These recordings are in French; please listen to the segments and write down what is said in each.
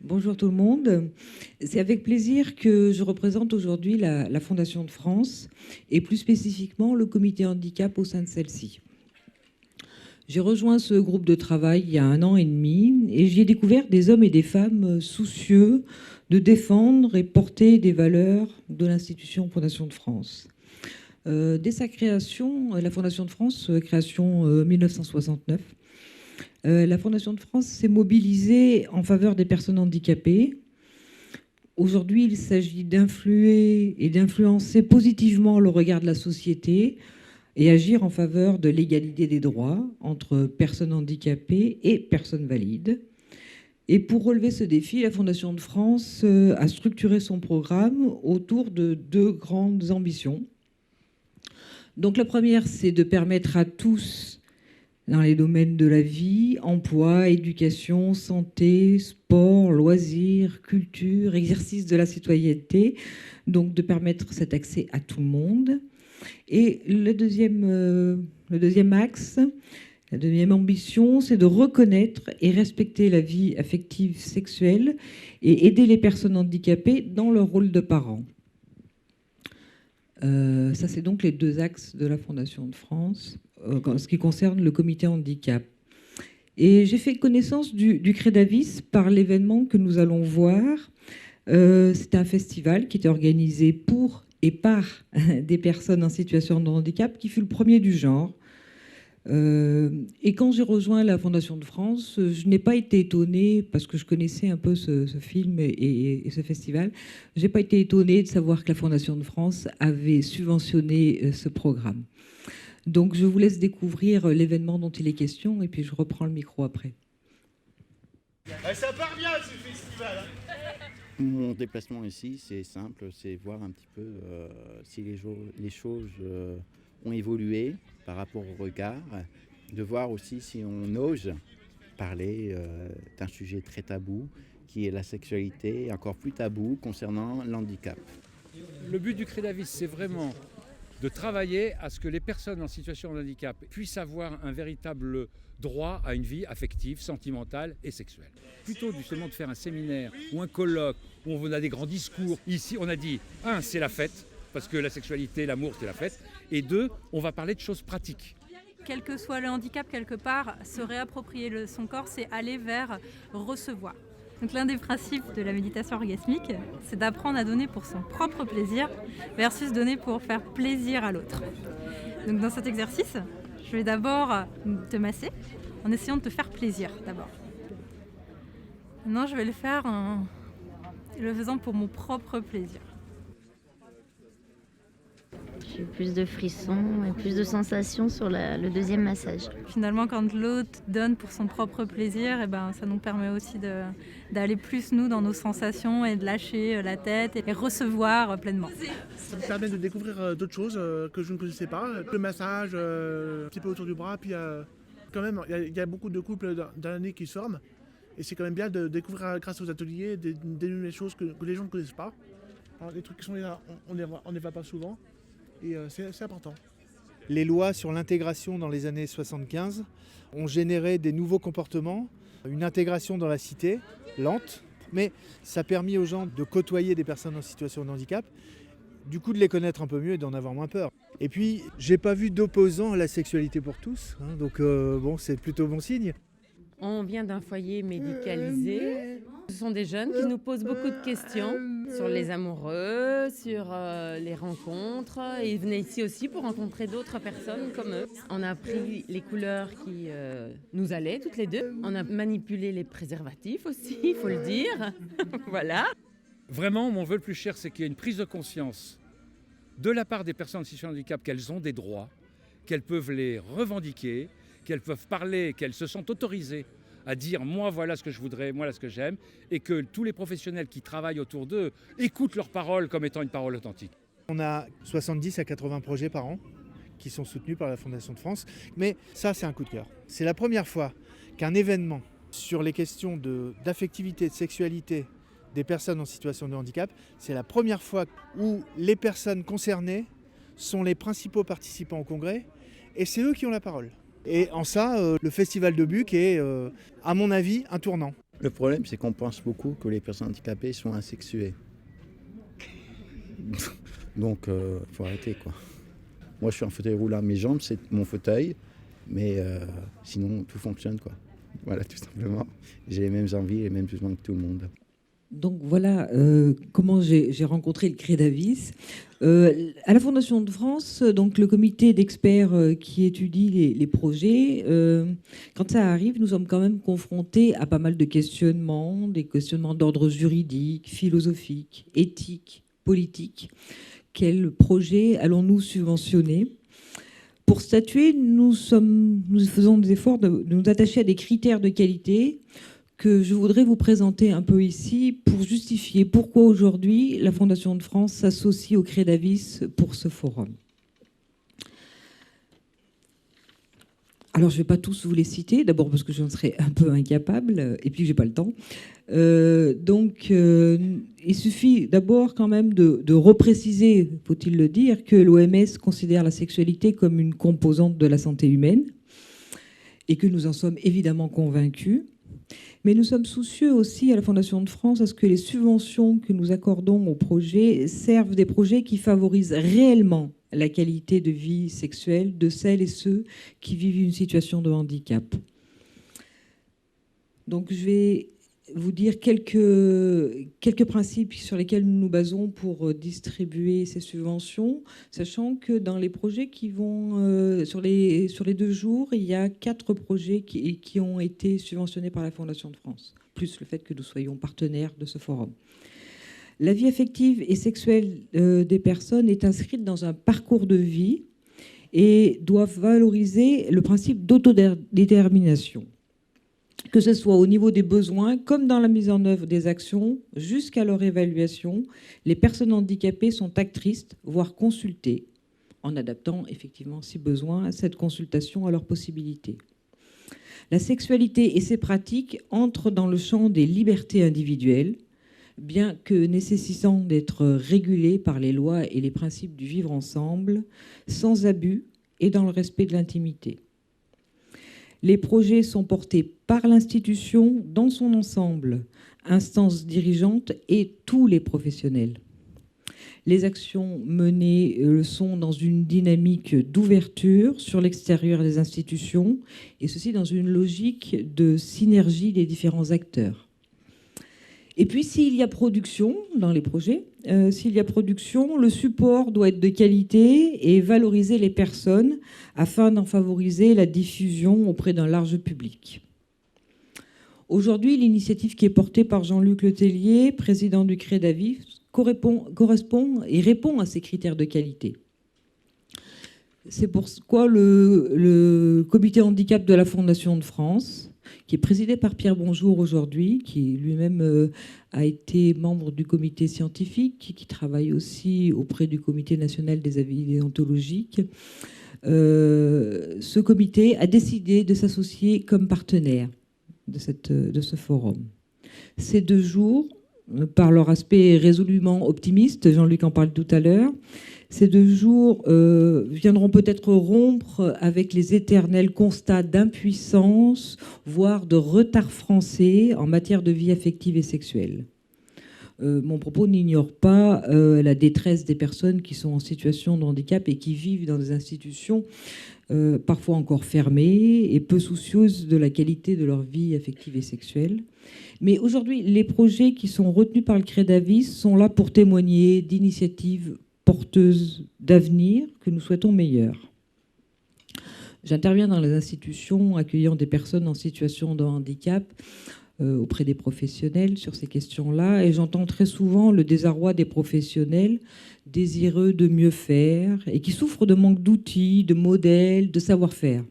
Bonjour tout le monde. C'est avec plaisir que je représente aujourd'hui la Fondation de France et plus spécifiquement le comité handicap au sein de celle-ci. J'ai rejoint ce groupe de travail il y a 1 an et demi et j'y ai découvert des hommes et des femmes soucieux de défendre et porter des valeurs de l'institution Fondation de France. Dès sa création, la Fondation de France, création 1969, la Fondation de France s'est mobilisée en faveur des personnes handicapées. Aujourd'hui, il s'agit d'influer et d'influencer positivement le regard de la société et agir en faveur de l'égalité des droits entre personnes handicapées et personnes valides. Et pour relever ce défi, la Fondation de France a structuré son programme autour de 2 grandes ambitions. Donc la première, c'est de permettre à tous, dans les domaines de la vie, emploi, éducation, santé, sport, loisirs, culture, exercice de la citoyenneté, donc de permettre cet accès à tout le monde. Et le deuxième axe, la deuxième ambition, c'est de reconnaître et respecter la vie affective sexuelle et aider les personnes handicapées dans leur rôle de parents. Ça, c'est donc les 2 axes de la Fondation de France en ce qui concerne le comité handicap. Et j'ai fait connaissance du Credavis par l'événement que nous allons voir. C'était un festival qui était organisé pour et par des personnes en situation de handicap, qui fut le premier du genre. Et quand j'ai rejoint la Fondation de France, je n'ai pas été étonnée, parce que je connaissais un peu ce film et ce festival, je n'ai pas été étonnée de savoir que la Fondation de France avait subventionné ce programme. Donc je vous laisse découvrir l'événement dont il est question, et puis je reprends le micro après. Ça part bien ce festival, hein. Mon déplacement ici, c'est simple, c'est voir un petit peu si les choses ont évolué par rapport au regard, de voir aussi si on ose parler d'un sujet très tabou, qui est la sexualité, encore plus tabou concernant l'handicap. Le but du Credavis, c'est vraiment de travailler à ce que les personnes en situation de handicap puissent avoir un véritable droit à une vie affective, sentimentale et sexuelle. Plutôt justement de faire un séminaire ou un colloque où on a des grands discours. Ici, on a dit, 1, c'est la fête, parce que la sexualité, l'amour, c'est la fête. Et 2, on va parler de choses pratiques. Quel que soit le handicap, quelque part, se réapproprier son corps, c'est aller vers recevoir. Donc l'un des principes de la méditation orgasmique, c'est d'apprendre à donner pour son propre plaisir versus donner pour faire plaisir à l'autre. Donc dans cet exercice, je vais d'abord te masser en essayant de te faire plaisir d'abord. Maintenant, je vais le faire en le faisant pour mon propre plaisir. J'ai eu plus de frissons et plus de sensations sur le deuxième massage. Finalement, quand l'autre donne pour son propre plaisir, ça nous permet aussi d'aller plus, nous, dans nos sensations et de lâcher la tête et recevoir pleinement. Ça me permet de découvrir d'autres choses que je ne connaissais pas. Le massage, un petit peu autour du bras, puis quand même, il y a beaucoup de couples dans l'année qui se forment. Et c'est quand même bien de découvrir grâce aux ateliers des choses que les gens ne connaissent pas. Alors, les trucs qui sont là, on ne les voit pas souvent. Et c'est important. Les lois sur l'intégration dans les années 75 ont généré des nouveaux comportements, une intégration dans la cité, lente, mais ça a permis aux gens de côtoyer des personnes en situation de handicap, du coup de les connaître un peu mieux et d'en avoir moins peur. Et puis, j'ai pas vu d'opposants à la sexualité pour tous, hein, donc c'est plutôt bon signe. On vient d'un foyer médicalisé. Ce sont des jeunes qui nous posent beaucoup de questions sur les amoureux, sur les rencontres. Et ils venaient ici aussi pour rencontrer d'autres personnes comme eux. On a pris les couleurs qui nous allaient toutes les deux. On a manipulé les préservatifs aussi, il faut le dire. Voilà. Vraiment, mon vœu le plus cher, c'est qu'il y ait une prise de conscience de la part des personnes en situation de handicap qu'elles ont des droits, qu'elles peuvent les revendiquer, qu'elles peuvent parler, qu'elles se sentent autorisées à dire « moi voilà ce que je voudrais, moi voilà ce que j'aime » et que tous les professionnels qui travaillent autour d'eux écoutent leurs paroles comme étant une parole authentique. On a 70 à 80 projets par an qui sont soutenus par la Fondation de France, mais ça c'est un coup de cœur. C'est la première fois qu'un événement sur les questions d'affectivité, de sexualité des personnes en situation de handicap, c'est la première fois où les personnes concernées sont les principaux participants au congrès et c'est eux qui ont la parole. Et en ça, le Festival de Buc est, à mon avis, un tournant. Le problème, c'est qu'on pense beaucoup que les personnes handicapées sont asexuées. Donc, il faut arrêter, quoi. Moi, je suis en fauteuil roulant. Mes jambes, c'est mon fauteuil. Mais sinon, tout fonctionne, quoi. Voilà, tout simplement. J'ai les mêmes envies, les mêmes besoins que tout le monde. Donc voilà comment j'ai rencontré le Crédavis. À la Fondation de France, donc le comité d'experts qui étudie les projets, quand ça arrive, nous sommes quand même confrontés à pas mal de questionnements, des questionnements d'ordre juridique, philosophique, éthique, politique. Quel projet allons-nous subventionner ? Pour statuer, nous faisons des efforts de nous attacher à des critères de qualité que je voudrais vous présenter un peu ici pour justifier pourquoi aujourd'hui la Fondation de France s'associe au Crédavis pour ce forum. Alors, je ne vais pas tous vous les citer, d'abord parce que j'en serais un peu incapable, et puis que je n'ai pas le temps. Il suffit d'abord quand même de repréciser, faut-il le dire, que l'OMS considère la sexualité comme une composante de la santé humaine, et que nous en sommes évidemment convaincus. Mais nous sommes soucieux aussi à la Fondation de France à ce que les subventions que nous accordons aux projets servent des projets qui favorisent réellement la qualité de vie sexuelle de celles et ceux qui vivent une situation de handicap. Donc je vais vous dire quelques principes sur lesquels nous nous basons pour distribuer ces subventions, sachant que dans les projets qui vont sur les 2 jours, il y a 4 projets qui ont été subventionnés par la Fondation de France, plus le fait que nous soyons partenaires de ce forum. La vie affective et sexuelle des personnes est inscrite dans un parcours de vie et doit valoriser le principe d'autodétermination. Que ce soit au niveau des besoins, comme dans la mise en œuvre des actions, jusqu'à leur évaluation, les personnes handicapées sont actrices, voire consultées, en adaptant effectivement, si besoin, cette consultation à leurs possibilités. La sexualité et ses pratiques entrent dans le champ des libertés individuelles, bien que nécessitant d'être régulées par les lois et les principes du vivre ensemble, sans abus et dans le respect de l'intimité. Les projets sont portés par l'institution dans son ensemble, instances dirigeantes et tous les professionnels. Les actions menées sont dans une dynamique d'ouverture sur l'extérieur des institutions, et ceci dans une logique de synergie des différents acteurs. Et puis, s'il y a production dans les projets, le support doit être de qualité et valoriser les personnes afin d'en favoriser la diffusion auprès d'un large public. Aujourd'hui, l'initiative qui est portée par Jean-Luc Letellier, président du Crédavis, correspond et répond à ces critères de qualité. C'est pourquoi le comité handicap de la Fondation de France, qui est présidé par Pierre Bonjour aujourd'hui, qui lui-même a été membre du comité scientifique, qui travaille aussi auprès du comité national des avis déontologiques. Ce comité a décidé de s'associer comme partenaire de ce forum. Ces 2 jours, par leur aspect résolument optimiste, Jean-Luc en parle tout à l'heure, ces 2 jours viendront peut-être rompre avec les éternels constats d'impuissance, voire de retard français en matière de vie affective et sexuelle. Mon propos n'ignore pas la détresse des personnes qui sont en situation de handicap et qui vivent dans des institutions parfois encore fermées et peu soucieuses de la qualité de leur vie affective et sexuelle. Mais aujourd'hui, les projets qui sont retenus par le Crédavis sont là pour témoigner d'initiatives porteuses d'avenir que nous souhaitons meilleures. J'interviens dans les institutions accueillant des personnes en situation de handicap auprès des professionnels sur ces questions-là, et j'entends très souvent le désarroi des professionnels désireux de mieux faire et qui souffrent de manque d'outils, de modèles, de savoir-faire.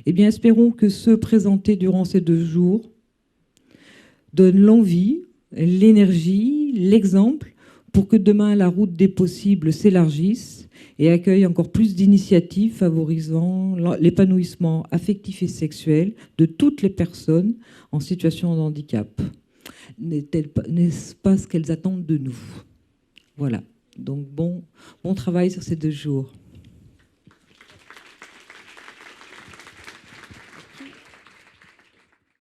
Eh bien, espérons que ceux présentés durant ces 2 jours donnent l'envie, l'énergie, l'exemple pour que demain la route des possibles s'élargisse et accueille encore plus d'initiatives favorisant l'épanouissement affectif et sexuel de toutes les personnes en situation de handicap. N'est-ce pas ce qu'elles attendent de nous? Voilà. Donc bon travail sur ces 2 jours.